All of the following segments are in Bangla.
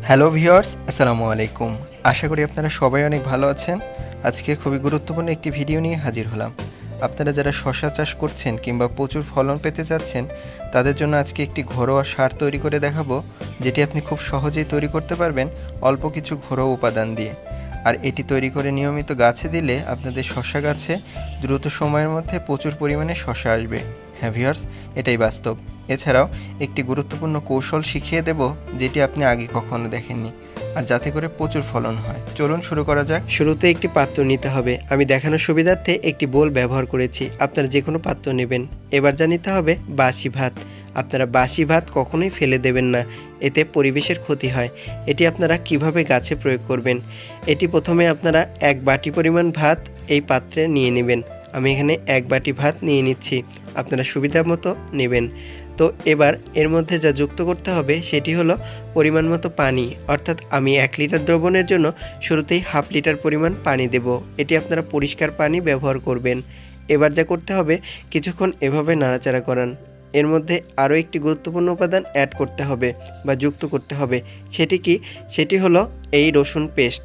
হ্যালো ভিউয়ার্স, আসসালামু আলাইকুম। আশা করি আপনারা সবাই অনেক ভালো আছেন। আজকে খুবই গুরুত্বপূর্ণ একটি ভিডিও নিয়ে হাজির হলাম। আপনারা যারা শশা চাষ করছেন কিংবা প্রচুর ফলন পেতে চাচ্ছেন, তাদের জন্য আজকে একটি ঘরোয়া সার তৈরি করে দেখাবো, যেটি আপনি খুব সহজেই তৈরি করতে পারবেন অল্প কিছু ঘরোয়া উপাদান দিয়ে। আর এটি তৈরি করে নিয়মিত গাছে দিলে আপনাদের শশা গাছে দ্রুত সময়ের মধ্যে প্রচুর পরিমাণে শশা আসবে। হ্যাঁ ভিউয়ার্স, এটাই বাস্তব। এছাড়াও একটি গুরুত্বপূর্ণ কৌশল শিখিয়ে দেব, যেটি আপনি আগে কখনো দেখেননি, আর যাতে করে প্রচুর ফলন হয়। চলুন শুরু করা যাক। শুরুতে একটি পাত্র নিতে হবে। আমি দেখানোর সুবিধার্থে একটি বোল ব্যবহার করেছি, আপনারা যে কোনো পাত্র নেবেন। এবার যা নিতে হবে বাসি ভাত। আপনারা বাসি ভাত কখনোই ফেলে দেবেন না, এতে পরিবেশের ক্ষতি হয়। এটি আপনারা কিভাবে গাছে প্রয়োগ করবেন, এটি প্রথমে আপনারা 1 বাটি পরিমাণ ভাত এই পাত্রে নিয়ে নেবেন। আমি এখানে 1 বাটি ভাত নিয়ে নিচ্ছি, আপনারা সুবিধা মতো নেবেন। তো এবার এর মধ্যে যা যুক্ত করতে হবে সেটি হলো পরিমাণ মতো পানি, অর্থাৎ আমি 1 লিটার দ্রবণের জন্য শুরুতেই 1/2 লিটার পরিমাণ পানি দেব। এটি আপনারা পরিষ্কার পানি ব্যবহার করবেন। এবার যা করতে হবে, কিছুক্ষণ এভাবে নাড়াচাড়া করান। এর মধ্যে আরও একটি গুরুত্বপূর্ণ উপাদান অ্যাড করতে হবে বা যুক্ত করতে হবে। সেটি কি? সেটি হলো এই রসুন পেস্ট।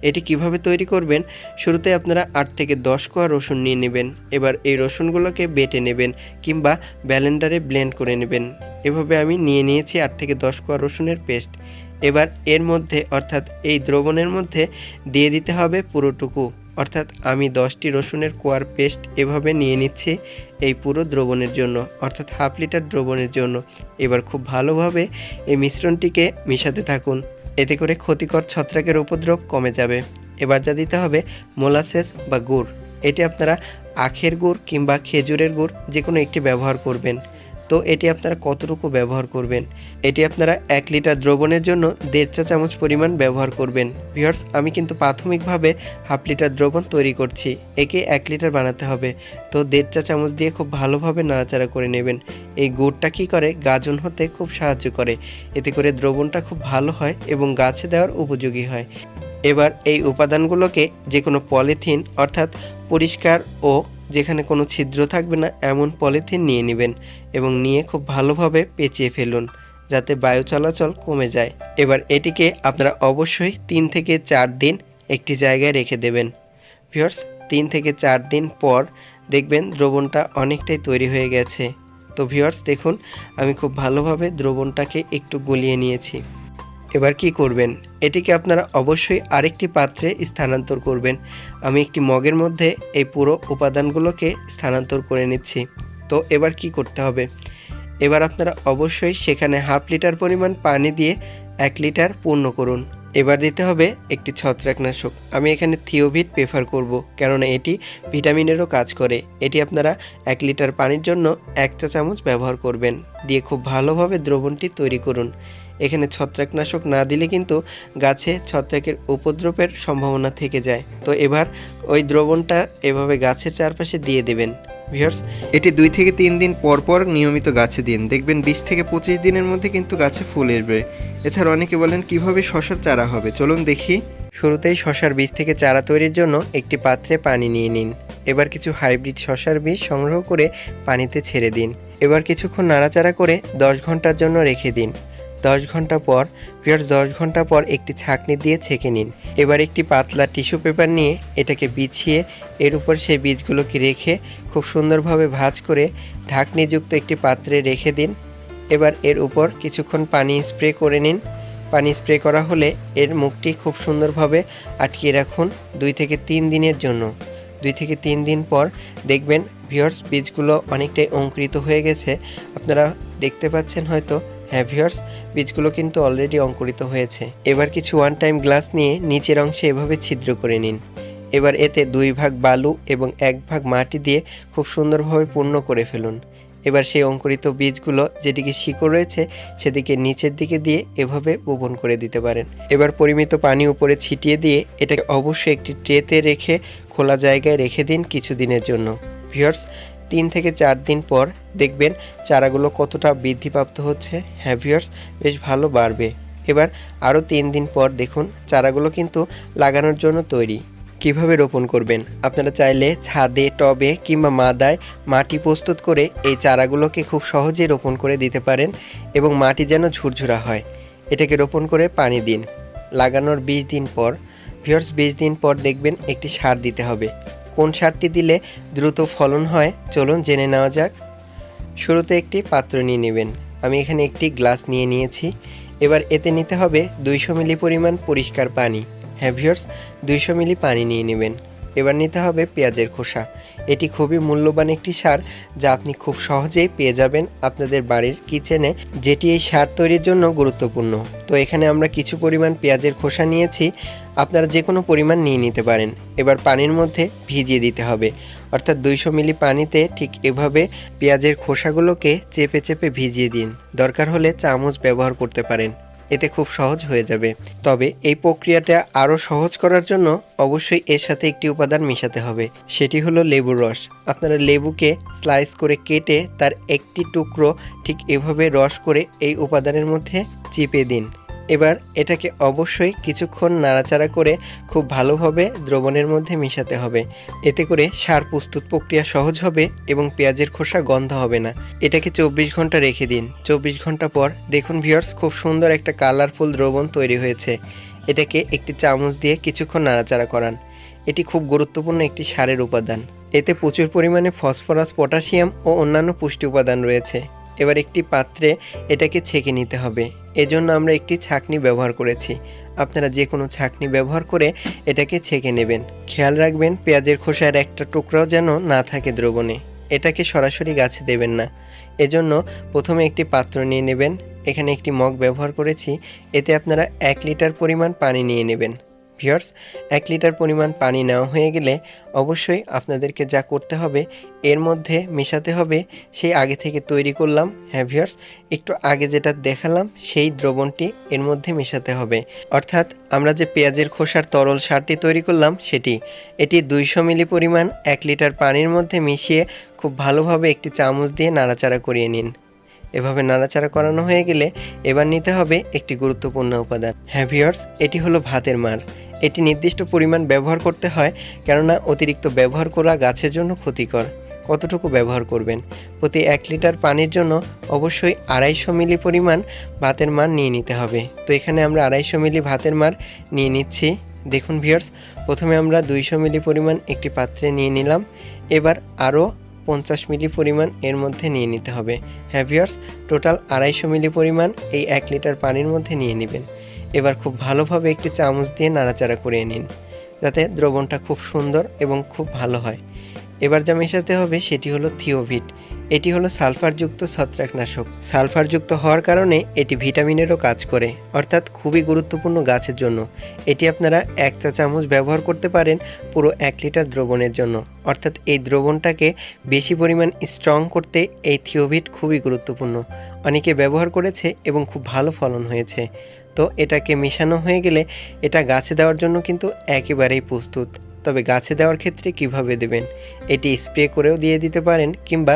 এটি কিভাবে তৈরি করবেন, শুরুতে আপনারা 8 থেকে 10 কোয়া রসুন নিয়ে নেবেন। এবার এই রসুনগুলোকে বেটে নেবেন কিংবা ব্লেন্ডারে ব্লেন্ড করে নেবেন। এভাবে আমি নিয়ে নিয়েছি 8 থেকে 10 কোয়া রসুনের পেস্ট। এবার এর মধ্যে অর্থাৎ এই দ্রবণের মধ্যে দিয়ে দিতে হবে পুরোটুকু, অর্থাৎ আমি 10টি রসুনের কোয়ার পেস্ট এভাবে নিয়ে নিচ্ছি এই পুরো দ্রবণের জন্য, অর্থাৎ 1/2 লিটার দ্রবণের জন্য। এবার খুব ভালোভাবে এই মিশ্রণটিকে মিশাতে থাকুন, এতে করে ক্ষতিকর ছত্রাকের উপদ্রব কমে যাবে। এবার যা দিতে হবে মোলাসেস বা গুড়। এটি আপনারা আখের গুড় কিংবা খেজুরের গুড় যে কোনো একটি ব্যবহার করবেন। তো এটি আপনারা কতটুকু ব্যবহার করবেন, এটি আপনারা 1 লিটার দ্রবণের জন্য 1.5 চা চামচ পরিমাণ ব্যবহার করবেন। ভিউয়ার্স, আমি কিন্তু প্রাথমিকভাবে 1/2 লিটার দ্রবণ তৈরি করছি, একে 1 লিটার বানাতে হবে। তো 1.5 চা চামচ দিয়ে খুব ভালোভাবে নাড়াচাড়া করে নেবেন। এই গুড়টা কী করে, গাজন হতে খুব সাহায্য করে, এতে করে দ্রবণটা খুব ভালো হয় এবং গাছে দেওয়ার উপযোগী হয়। এবার এই উপাদানগুলোকে যে কোনো পলিথিন, অর্থাৎ পরিষ্কার ও যেখানে কোনো ছিদ্র থাকবে না এমন পলিথিন নিয়ে নেবেন এবং নিয়ে খুব ভালোভাবে পেঁচিয়ে ফেলুন, যাতে বায়ু চলাচল কমে যায়। এবার এটিকে আপনারা অবশ্যই 3 থেকে 4 দিন একটি জায়গায় রেখে দেবেন। ভিউয়ার্স, 3 থেকে 4 দিন পর দেখবেন দ্রবণটা অনেকটাই তৈরি হয়ে গেছে। তো ভিউয়ার্স দেখুন, আমি খুব ভালোভাবে দ্রবণটাকে একটু গলিয়ে নিয়েছি। এবার কি করবেন, এটিকে আপনারা অবশ্যই আরেকটি পাত্রে স্থানান্তর করবেন। আমি একটি মগের মধ্যে এই পুরো উপাদানগুলোকে স্থানান্তর করে নিচ্ছি। তো এবার কি করতে হবে, এবার আপনারা অবশ্যই সেখানে 1/2 লিটার পরিমাণ পানি দিয়ে 1 লিটার পূর্ণ করুন। এবার দিতে হবে একটি ছত্রাকনাশক। আমি এখানে থিওভিট প্রেফার করব, কেননা এটি ভিটামিনেরও কাজ করে। এটি আপনারা 1 লিটার পানির জন্য 1 চা চামচ ব্যবহার করবেন। দিয়ে খুব ভালোভাবে দ্রবণটি তৈরি করুন। এখানে ছত্রাকনাশক না দিলে কিন্তু গাছে ছত্রাকের উপদ্রবের সম্ভাবনা থেকে যায়। তো এবার ওই দ্রবণটা এভাবে গাছের চারপাশে দিয়ে দেবেন। ভিউয়ার্স, এটি 2 থেকে 3 দিন পর পর নিয়মিত গাছে দিন, দেখবেন 20 থেকে 25 দিনের মধ্যে কিন্তু গাছে ফুল আসবে। এছাড়া অনেকে বলেন কিভাবে শশার চারা হবে, চলুন দেখি। শুরুতেই শশার বীজ থেকে চারা তৈরির জন্য একটি পাত্রে পানি নিয়ে নিন। এবার কিছু হাইব্রিড শশার বীজ সংগ্রহ করে পানিতে ছেড়ে দিন। এবার কিছুক্ষণ নাড়াচাড়া করে 10 ঘন্টার জন্য রেখে দিন। 10 ঘন্টা পর ভিউয়ার্স 10 ঘন্টা পর একটি ছাঁকনি দিয়ে ছেঁকে নিন। এবার একটি পাতলা টিস্যু পেপার নিয়ে এটাকে বিছিয়ে এর উপর সেই বীজগুলোকে রেখে খুব সুন্দরভাবে ভাঁজ করে ঢাকনিযুক্ত একটি পাত্রে রেখে দিন। এবার এর উপর কিছুক্ষণ পানি স্প্রে করে নিন। পানি স্প্রে করা হলে এর মুখটি খুব সুন্দরভাবে আটকিয়ে রাখুন 2 থেকে 3 দিনের জন্য। 2 থেকে 3 দিন পর দেখবেন ভিউয়ার্স বীজগুলো অনেকটাই অঙ্কুরিত হয়ে গেছে। আপনারা দেখতে পাচ্ছেন হয়তো। হ্যাঁ ভিউয়ার্স, বীজগুলো কিন্তু অলরেডি অঙ্কুরিত হয়েছে। এবার কিছু 1 টাইম গ্লাস নিয়ে নিচের অংশে এভাবে ছিদ্র করে নিন। এবার এতে 2 ভাগ বালু এবং 1 ভাগ মাটি দিয়ে খুব সুন্দরভাবে পূর্ণ করে ফেলুন। এবার সেই অঙ্কুরিত বীজগুলো যেদিকে শিকড় রয়েছে সেদিকে নিচের দিকে দিয়ে এভাবে বপন করে দিতে পারেন। এবার পরিমিত পানি উপরে ছিটিয়ে দিয়ে এটাকে অবশ্যই একটি ট্রেতে রেখে খোলা জায়গায় রেখে দিন কিছুদিনের জন্য। ভিউয়ার্স, 3 থেকে 4 দিন পর দেখবেন চারাগুলো কতটা বৃদ্ধিপ্রাপ্ত হচ্ছে। হ্যাঁ ভিউয়ার্স, বেশ ভালো বাড়বে। এবার আরও 3 দিন পর দেখুন চারাগুলো কিন্তু লাগানোর জন্য তৈরি। কিভাবে রোপণ করবেন, আপনারা চাইলে ছাদে, টবে কিংবা মাদায় মাটি প্রস্তুত করে এই চারাগুলোকে খুব সহজেই রোপণ করে দিতে পারেন এবং মাটি যেন ঝুরঝুরা হয়। এটাকে রোপণ করে পানি দিন। লাগানোর 20 দিন পর ভিউয়ার্স 20 দিন পর দেখবেন একটি সার দিতে হবে। কোন সারটি দিলে দ্রুত ফলন হয় চলুন জেনে নেওয়া যাক। শুরুতে একটি পাত্র নিয়ে নেবেন। আমি এখানে একটি গ্লাস নিয়ে নিয়েছি। এবার এতে নিতে হবে 200 মিলি পরিমাণ পরিষ্কার পানি। হ্যাঁ ভিউয়ার্স 200 মিলি পানি নিয়ে নেবেন। এবার নিতে হবে পেঁয়াজের খোসা। এটি খুবই মূল্যবান একটি সার যা আপনি খুব সহজেই পেয়ে যাবেন আপনাদের বাড়ির কিচেনে, যেটি এই সার তৈরির জন্য গুরুত্বপূর্ণ। তো এখানে আমরা কিছু পরিমাণ পেঁয়াজের খোসা নিয়েছি, আপনারা যে কোনো পরিমাণ নিয়ে নিতে পারেন। এবার পানির মধ্যে ভিজিয়ে দিতে হবে, অর্থাৎ 200 মিলি পানিতে ঠিক এভাবে পেঁয়াজের খোসাগুলোকে চেপে চেপে ভিজিয়ে দিন। দরকার হলে চামচ ব্যবহার করতে পারেন, এতে খুব সহজ হয়ে যাবে। তবে এই প্রক্রিয়াটা আরও সহজ করার জন্য অবশ্যই এর সাথে একটি উপাদান মেশাতে হবে, সেটি হলো লেবুর রস। আপনারা লেবুকে স্লাইস করে কেটে তার একটি টুকরো ঠিক এভাবে রস করে এই উপাদানের মধ্যে চিপে দিন। এবার এটাকে অবশ্যই কিছুক্ষণ নাড়াচাড়া করে খুব ভালোভাবে দ্রবণের মধ্যে মেশাতে হবে। এতে করে সার প্রস্তুত প্রক্রিয়া সহজ হবে এবং পেঁয়াজের খোসা গন্ধ হবে না। এটাকে 24 ঘন্টা রেখে দিন। 24 ঘন্টা পর দেখুন ভিউয়ার্স খুব সুন্দর একটা কালারফুল দ্রবণ তৈরি হয়েছে। এটাকে একটি চামচ দিয়ে কিছুক্ষণ নাড়াচাড়া করান। এটি খুব গুরুত্বপূর্ণ একটি সারের উপাদান। এতে প্রচুর পরিমাণে ফসফরাস, পটাশিয়াম ও অন্যান্য পুষ্টি উপাদান রয়েছে। এবার একটি পাত্রে এটাকে ছেঁকে নিতে হবে। এজন্য আমরা একটি ছাঁকনি ব্যবহার করেছি। আপনারা যে কোনো ছাঁকনি ব্যবহার করে এটাকে ছেঁকে নেবেন। খেয়াল রাখবেন পেঁয়াজের খোসার একটা টুকরাও যেন না থাকে দ্রবণে। এটাকে সরাসরি গাছে দেবেন না। এজন্য প্রথমে একটি পাত্র নিয়ে নেবেন। এখানে একটি মগ ব্যবহার করেছি। এতে আপনারা 1 লিটার পরিমাণ পানি নিয়ে নেবেন। ভিউয়ার্স 1 লিটার পরিমাণ পানি নেওয়া হয়ে গেলে অবশ্যই আপনাদেরকে যা করতে হবে এর মধ্যে মেশাতে হবে সেই আগে থেকে তৈরি করলাম, হ্যাঁ ভিউয়ার্স একটু আগে যেটা দেখালাম সেই দ্রবণটি এর মধ্যে মেশাতে হবে। অর্থাৎ আমরা যে পেঁয়াজের খোসার তরল সারটি তৈরি করলাম সেটি, এটি 200 মিলি পরিমাণ 1 লিটার পানির মধ্যে মিশিয়ে খুব ভালোভাবে একটি চামচ দিয়ে নাড়াচাড়া করিয়ে নিন। এভাবে নাড়াচাড়া করানো হয়ে গেলে এবার নিতে হবে একটি গুরুত্বপূর্ণ উপাদান। হ্যাঁ ভিউয়ার্স এটি হলো ভাতের মাড়। এটি নির্দিষ্ট পরিমাণ ব্যবহার করতে হয়, কেননা অতিরিক্ত ব্যবহার করা গাছের জন্য ক্ষতিকর। কতটুকু ব্যবহার করবেন? প্রতি 1 লিটার পানির জন্য অবশ্যই 250 মিলি পরিমাণ ভাতের মাড় নিয়ে নিতে হবে। তো এখানে আমরা 250 মিলি ভাতের মাড় নিয়ে নিচ্ছি। দেখুন ভিউয়ার্স প্রথমে আমরা 200 মিলি পরিমাণ একটি পাত্রে নিয়ে নিলাম। এবার আরও 50 মিলি পরিমাণ এর মধ্যে নিয়ে নিতে হবে। হ্যাঁ ভিউয়ার্স টোটাল 250 মিলি পরিমাণ এই 1 লিটার পানির মধ্যে নিয়ে নেবেন। এবার খুব ভালোভাবে একটি চামচ দিয়ে নাড়াচাড়া করিয়ে নিন, যাতে দ্রবণটা খুব সুন্দর এবং খুব ভালো হয়। এবার যা মেশাতে হবে সেটি হলো থিওভিট। এটি হলো সালফারযুক্ত ছত্রাকনাশক। সালফারযুক্ত হওয়ার কারণে এটি ভিটামিনেরও কাজ করে, অর্থাৎ খুবই গুরুত্বপূর্ণ গাছের জন্য। এটি আপনারা 1 চা চামচ ব্যবহার করতে পারেন পুরো 1 লিটার দ্রবণের জন্য। অর্থাৎ এই দ্রবণটাকে বেশি পরিমাণ স্ট্রং করতে এই থিওভিট খুবই গুরুত্বপূর্ণ। অনেকে ব্যবহার করেছে এবং খুব ভালো ফলন হয়েছে। তো এটাকে মেশানো হয়ে গেলে এটা গাছে দেওয়ার জন্য কিন্তু একেবারেই প্রস্তুত। তবে গাছে দেওয়ার ক্ষেত্রে কিভাবে দেবেন? এটি স্প্রে করেও দিয়ে দিতে পারেন, কিংবা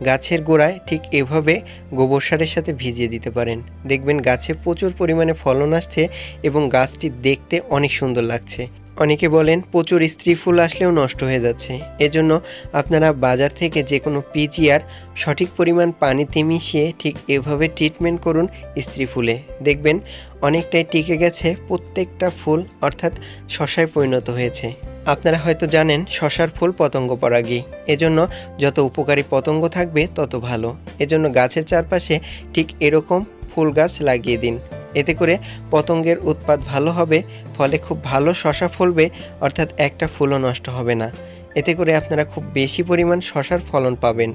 গাছের গোড়ায় ঠিক এভাবে গোবর সারের সাথে ভিজিয়ে দিতে পারেন। দেখবেন গাছে প্রচুর পরিমাণে ফলন আসছে এবং গাছটি দেখতে অনেক সুন্দর লাগছে। অনেকে বলেন প্রচুর স্ত্রী ফুল আসলেও নষ্ট হয়ে যাচ্ছে। এজন্য আপনারা বাজার থেকে যে কোনো পিজিআর সঠিক পরিমাণ পানিতে মিশিয়ে ঠিক এভাবে ট্রিটমেন্ট করুন স্ত্রী ফুলে। দেখবেন অনেকটাই টিকে গেছে প্রত্যেকটা ফুল, অর্থাৎ শসায় পরিণত হয়েছে। আপনারা হয়তো জানেন শসার ফুল পতঙ্গ পরাগী, এজন্য যত উপকারী পতঙ্গ থাকবে তত ভালো। এজন্য গাছের চারপাশে ঠিক এরকম ফুল গাছ লাগিয়ে দিন। এতে করে পতঙ্গের উৎপাত ভালো হবে, ফলে খুব ভালো শসা ফলবে, অর্থাৎ একটা ফুলও নষ্ট হবে না। এতে করে আপনারা খুব বেশি পরিমাণ শসার ফলন পাবেন।